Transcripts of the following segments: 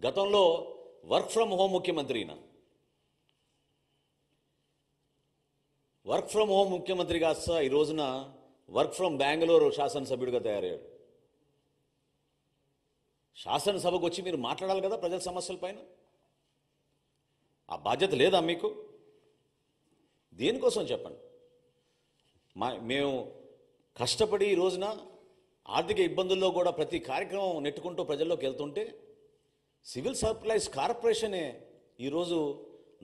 గతంలో work from home ముఖ్యమంత్రిన work from home ముఖ్యమంత్రి కాస్త ఈ రోజున వర్క్ ఫ్రమ్ బెంగళూరు శాసనసభ్యుడిగా తయారయ్యాడు. శాసనసభకు వచ్చి మీరు మాట్లాడాలి కదా ప్రజల సమస్యలపైన. ఆ బాధ్యత లేదా మీకు? దేనికోసం చెప్పండి. మేము కష్టపడి ఈ రోజున ఆర్థిక ఇబ్బందుల్లో కూడా ప్రతి కార్యక్రమం నెట్టుకుంటూ ప్రజల్లోకి వెళ్తుంటే సివిల్ సప్లైస్ కార్పొరేషనే ఈరోజు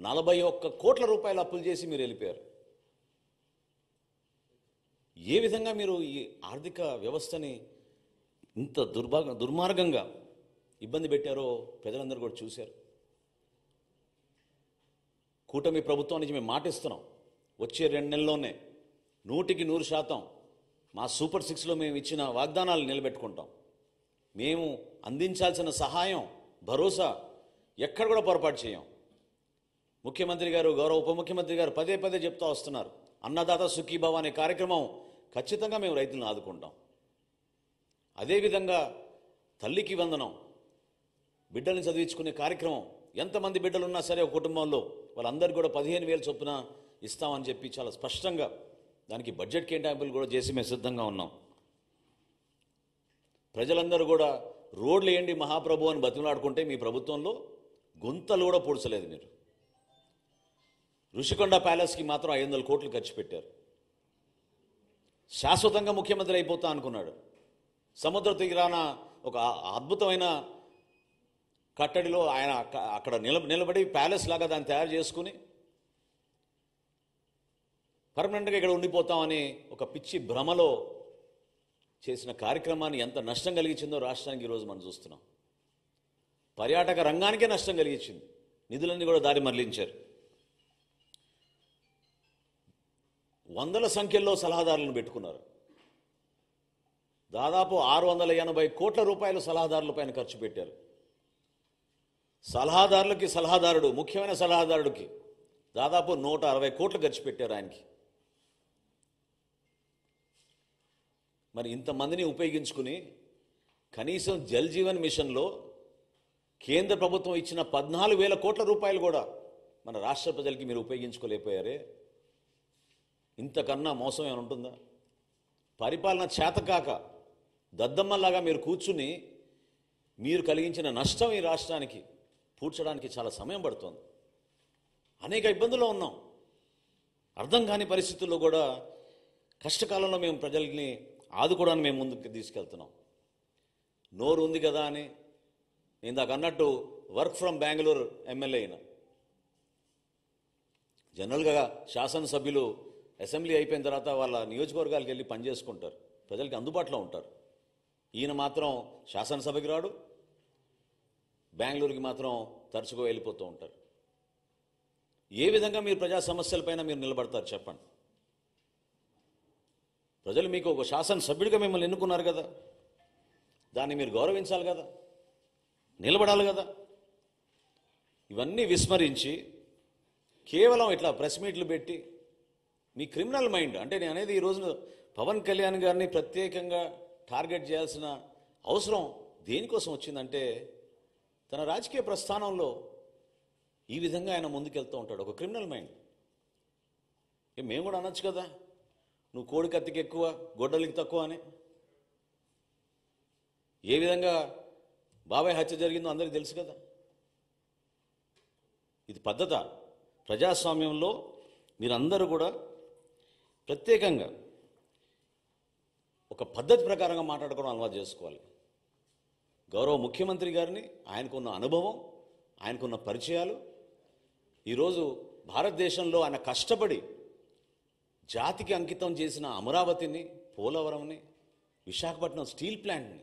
41 కోట్ల రూపాయలు అప్పులు చేసి మీరు వెళ్ళిపోయారు. ఏ విధంగా మీరు ఈ ఆర్థిక వ్యవస్థని ఇంత దుర్మార్గంగా ఇబ్బంది పెట్టారో ప్రజలందరూ కూడా చూశారు. కూటమి ప్రభుత్వం నుంచి మేము మాటిస్తున్నాం, వచ్చే 2 నెలల్లోనే 100% మా సూపర్ 6లో మేము ఇచ్చిన వాగ్దానాలు నిలబెట్టుకుంటాం. మేము అందించాల్సిన సహాయం, భరోసా ఎక్కడ కూడా పొరపాటు చేయం. ముఖ్యమంత్రి గారు, గౌరవ ఉప ముఖ్యమంత్రి గారు పదే పదే చెప్తూ వస్తున్నారు, అన్నదాత సుఖీభవ అనే కార్యక్రమం ఖచ్చితంగా మేము రైతులను ఆదుకుంటాం. అదేవిధంగా తల్లికి వందనం, బిడ్డల్ని చదివించుకునే కార్యక్రమం, ఎంతమంది బిడ్డలున్నా సరే ఒక కుటుంబంలో వాళ్ళందరికీ కూడా 15,000 చొప్పున ఇస్తామని చెప్పి చాలా స్పష్టంగా దానికి బడ్జెట్ కేటాయింపులు కూడా చేసి మేము సిద్ధంగా ఉన్నాం. ప్రజలందరూ కూడా రోడ్లు వేయండి మహాప్రభు అని బతిమలాడుకుంటే మీ ప్రభుత్వంలో గుంతలు కూడా పూడ్చలేదు. మీరు ఋషికొండ ప్యాలెస్కి మాత్రం 500 కోట్లు ఖర్చు పెట్టారు. శాశ్వతంగా ముఖ్యమంత్రి అయిపోతా అనుకున్నాడు. సముద్ర తీరాన ఒక అద్భుతమైన కట్టడిలో ఆయన అక్కడ నిలబడి ప్యాలెస్ లాగా దాన్ని తయారు చేసుకుని పర్మనెంట్గా ఇక్కడ ఉండిపోతామని ఒక పిచ్చి భ్రమలో చేసిన కార్యక్రమాన్ని ఎంత నష్టం కలిగించిందో రాష్ట్రానికి ఈరోజు మనం చూస్తున్నాం. పర్యాటక రంగానికే నష్టం కలిగించింది. నిధులన్నీ కూడా దారి మరలించారు. వందల సంఖ్యలో సలహాదారులను పెట్టుకున్నారు. దాదాపు 680 కోట్ల రూపాయలు సలహాదారుల పైన ఖర్చు పెట్టారు. సలహాదారులకి సలహాదారుడు, ముఖ్యమైన సలహాదారుడికి దాదాపు 160 కోట్లు ఖర్చు పెట్టారు ఆయనకి. మరి ఇంతమందిని ఉపయోగించుకుని కనీసం జల్ జీవన్ మిషన్లో కేంద్ర ప్రభుత్వం ఇచ్చిన 14,000 కోట్ల రూపాయలు కూడా మన రాష్ట్ర ప్రజలకి మీరు ఉపయోగించుకోలేకపోయారే. ఇంతకన్నా మోసం ఏమైనా ఉంటుందా? పరిపాలన చేతకాక దద్దమ్మలాగా మీరు కూర్చుని మీరు కలిగించిన నష్టం ఈ రాష్ట్రానికి పూడ్చడానికి చాలా సమయం పడుతుంది. అనేక ఇబ్బందుల్లో ఉన్నాం. అర్థం కాని పరిస్థితుల్లో కూడా కష్టకాలంలో మేము ప్రజల్ని ఆదుకోవడానికి మేము ముందుకు తీసుకెళ్తున్నాం. నోరు ఉంది కదా అని ఇందాక అన్నట్టు వర్క్ ఫ్రమ్ బెంగళూరు ఎమ్మెల్యే అయినా, జనరల్గా శాసనసభ్యులు అసెంబ్లీ అయిపోయిన తర్వాత వాళ్ళ నియోజకవర్గాలకు వెళ్ళి పనిచేసుకుంటారు, ప్రజలకి అందుబాటులో ఉంటారు. ఈయన మాత్రం శాసనసభకి రాడు, బెంగళూరుకి మాత్రం తరచుగా వెళ్ళిపోతూ ఉంటారు. ఏ విధంగా మీరు ప్రజా సమస్యలపైన మీరు నిలబడతారు చెప్పండి? ప్రజలు మీకు ఒక శాసనసభ్యుడిగా మిమ్మల్ని ఎన్నుకున్నారు కదా, దాన్ని మీరు గౌరవించాలి కదా, నిలబడాలి కదా. ఇవన్నీ విస్మరించి కేవలం ఇట్లా ప్రెస్ మీట్లు పెట్టి మీ క్రిమినల్ మైండ్, అంటే నేను అనేది ఈ రోజున పవన్ కళ్యాణ్ గారిని ప్రత్యేకంగా టార్గెట్ చేయాల్సిన అవసరం దేనికోసం వచ్చిందంటే తన రాజకీయ ప్రస్థానంలో ఈ విధంగా ఆయన ముందుకెళ్తూ ఉంటాడు. ఒక క్రిమినల్ మైండ్. మేము కూడా అనొచ్చు కదా, నువ్వు కోడి కత్తికి ఎక్కువ గొడ్డలికి తక్కువ అని. ఏ విధంగా బాబాయ్ హత్య జరిగిందో అందరికీ తెలుసు కదా. ఇది పద్ధత? ప్రజాస్వామ్యంలో మీరందరూ కూడా ప్రత్యేకంగా ఒక పద్ధతి ప్రకారంగా మాట్లాడుకోవడం అలవాటు చేసుకోవాలి. గౌరవ ముఖ్యమంత్రి గారిని, ఆయనకున్న అనుభవం, ఆయనకున్న పరిచయాలు, ఈరోజు భారతదేశంలో ఆయన కష్టపడి జాతికి అంకితం చేసిన అమరావతిని, పోలవరంని, విశాఖపట్నం స్టీల్ ప్లాంట్ని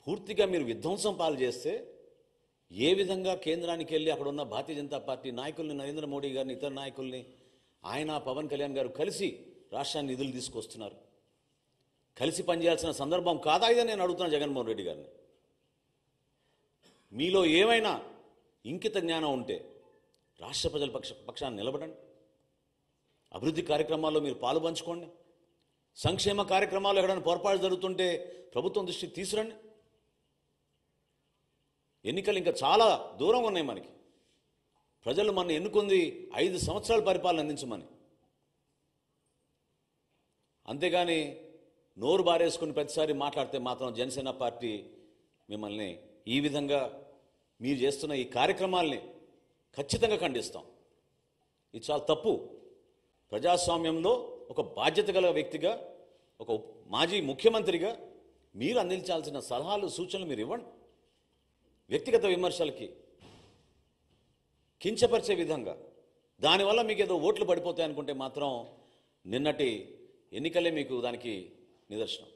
పూర్తిగా మీరు విధ్వంసం పాలు చేస్తే ఏ విధంగా కేంద్రానికి వెళ్ళి అక్కడ ఉన్న భారతీయ జనతా పార్టీ నాయకుల్ని, నరేంద్ర మోడీ గారిని, ఇతర నాయకుల్ని, ఆయన పవన్ కళ్యాణ్ గారు కలిసి రాష్ట్రాన్ని నిధులు తీసుకొస్తున్నారు. కలిసి పనిచేయాల్సిన సందర్భం కాదా ఇదని నేను అడుగుతున్నాను జగన్మోహన్ రెడ్డి గారిని. మీలో ఏమైనా ఇంకిత జ్ఞానం ఉంటే రాష్ట్ర ప్రజల పక్షాన్ని నిలబడండి. అభివృద్ధి కార్యక్రమాల్లో మీరు పాలు పంచుకోండి. సంక్షేమ కార్యక్రమాలు ఎక్కడైనా పొరపాటు జరుగుతుంటే ప్రభుత్వం దృష్టికి తీసుకురండి. ఎన్నికలు ఇంకా చాలా దూరంగా ఉన్నాయి మనకి. ప్రజలు మన ఎన్నుకుంది 5 సంవత్సరాల పరిపాలన అందించమని. అంతేగాని నోరు బారేసుకుని ప్రతిసారి మాట్లాడితే మాత్రం జనసేన పార్టీ మిమ్మల్ని ఈ విధంగా మీరు చేస్తున్న ఈ కార్యక్రమాల్ని ఖచ్చితంగా ఖండిస్తాం. ఇది చాలా తప్పు. ప్రజాస్వామ్యంలో ఒక బాధ్యత గల వ్యక్తిగా, ఒక మాజీ ముఖ్యమంత్రిగా మీరు అందించాల్సిన సలహాలు, సూచనలు మీరు ఇవ్వండి. వ్యక్తిగత విమర్శలకి, కించపరిచే విధంగా, దానివల్ల మీకు ఏదో ఓట్లు పడిపోతాయి అనుకుంటే మాత్రం నిన్నటి ఎన్నికలే మీకు దానికి నిదర్శనం.